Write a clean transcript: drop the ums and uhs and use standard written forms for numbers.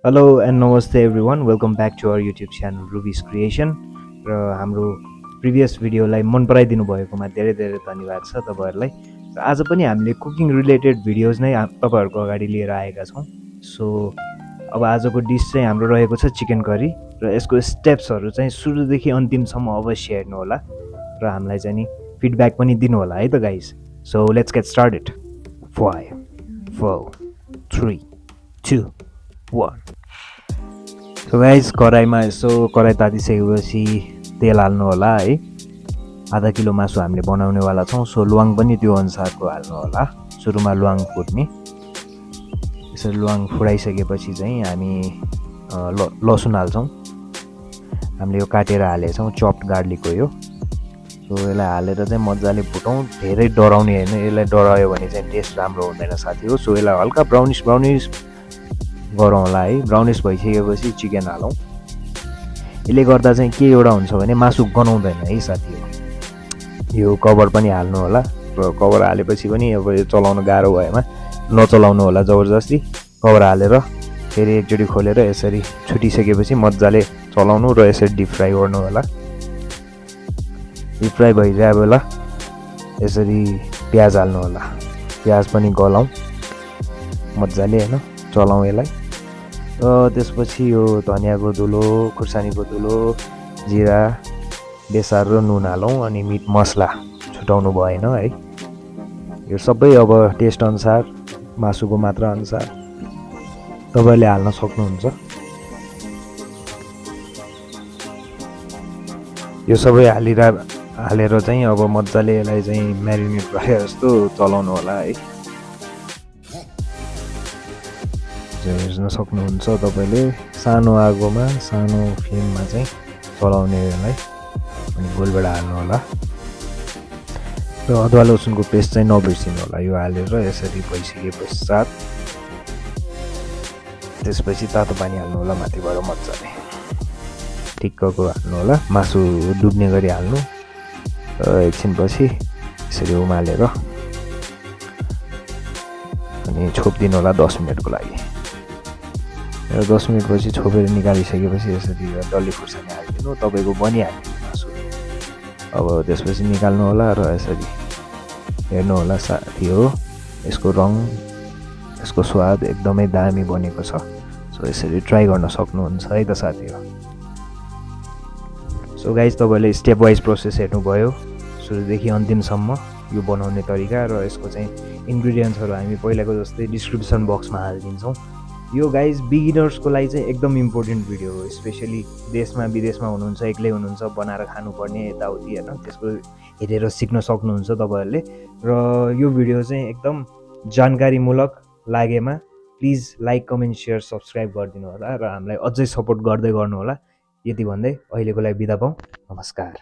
Hello and namaste everyone. Welcome back to our YouTube channel Ruby's Creation. र हाम्रो previous भिडियोलाई मन पराइदिनु भएकोमा धेरै धेरै धन्यवाद छ तपाईहरुलाई। र आज पनि हामीले कुकिङ रिलेटेड भिडियोज नै तपाईहरुको अगाडि लिएर आएका छौं। सो अब आजको डिश चाहिँ हाम्रो रहेको छ चिकन करी र यसको स्टेप्सहरु चाहिँ सुरुदेखि अन्तिमसम्म अवश्य हेर्नु होला र हामीलाई चाहिँ नि फिडब्याक पनि दिनु होला है त guys. So let's get started. 5 4 3 2 1। So guys कराईमा यसो कराई तातिसकेपछि तेल हाल्नु होला है। आधा किलो मासु हामीले बनाउने वाला छौं। सो ल्वाङ पनि त्यो अनुसारको हाल्नु होला। सुरुमा ल्वाङ फुट्ने। यसरी ल्वाङ फुटाइसकेपछि चाहिँ हामी लसुन हाल्छौं। हामीले यो काटेर हालेछौं चप्ड गार्लिक हो यो। सो यसलाई हालेर चाहिँ मज्जाले फुटाउँ। धेरै डराउने हैन, यसलाई डरायो भने चाहिँ टेस्ट राम्रो हुँदैन साथी हो। सो यसलाई हल्का ब्राउनिश गरौँ होला है। ब्राउनिश भइसकेपछि चिकन हालौँ। यसले गर्दा चाहिँ के एउटा हुन्छ भने मासु गनाउँदैन है साथी हो। यो कभर पनि हाल्नु होला र कभर हालेपछि पनि अब यो चलाउन गाह्रो भएमा नचलाउनु होला जबरजस्ती। कभर हालेर फेरि एकचोटी खोलेर यसरी छुटिसकेपछि मज्जाले चलाउनु र यसरी डिप फ्राई गर्नु होला। डिप फ्राई भइरहेको बेला यसरी प्याज हाल्नु होला। प्याज पनि गलाउँ मज्जाले हैन, चलाउँ यसलाई। र त्यसपछि यो धनियाको धुलो, खुर्सानीको धुलो, जिरा, बेसार र नुन हालौँ अनि मिट मसला छुटाउनु भएन है। यो सबै अब टेस्ट अनुसार, मासुको मात्रा अनुसार तपाईले हाल्न सक्नुहुन्छ। यो सबै हालेर चाहिँ अब मज्जाले यसलाई चाहिँ म्यारिनेट गरे जस्तो चलाउनु होला है। हेर्न सक्नुहुन्छ तपाईले सानो आगोमा सानो फ्लेममा चाहिँ चलाउने यसलाई अनि गोलबाट हाल्नु होला। र अदुवा लसुनको पेस्ट चाहिँ नबिर्सिनु होला। यो हालेर यसरी भइसके पश्चात त्यसपछि तातो पानी हाल्नु होला माथिबाट मज्जाले ठिक्कको हाल्नु होला। मासु डुब्ने गरी हाल्नु र एकछिनपछि यसरी उमालेर अनि छोप्दिनु होला 10 मिनेटको लागि। र 10 मिनेटपछि छोपेर निकालिसकेपछि यसरी डल्ले खुर्सानी हालिदिनु, तपाईको बनिहाल्यो मासु। अब त्यसपछि निकाल्नु होला र यसरी हेर्नु होला साथी हो। यसको रङ, यसको स्वाद एकदमै दामी बनेको छ। सो यसरी ट्राई गर्न सक्नुहुन्छ है त साथी हो। सो गाइस तपाईले स्टेप वाइज प्रोसेस हेर्नुभयो सुरुदेखि अन्तिमसम्म यो बनाउने तरिका। र यसको चाहिँ इन्ग्रेडियन्ट्सहरु हामी पहिलाको जस्तै डिस्क्रिप्सन बक्समा हालिदिन्छौँ। यो गाइज बिगिनर्सको लागि चाहिँ एकदम इम्पोर्टेन्ट भिडियो हो। स्पेशली देशमा विदेशमा हुनुहुन्छ, एक्लै हुनुहुन्छ, बनाएर खानुपर्ने यताउति हैन, त्यसको हेरेर सिक्न सक्नुहुन्छ तपाईहरुले। र यो भिडियो चाहिँ एकदम जानकारीमूलक लागेमा please like, comment, share, subscribe गरिदिनु होला र हामीलाई अझै सपोर्ट गर्दै गर्नु होला। यति भन्दै अहिलेको लागि बिदा पाऊँ। नमस्कार।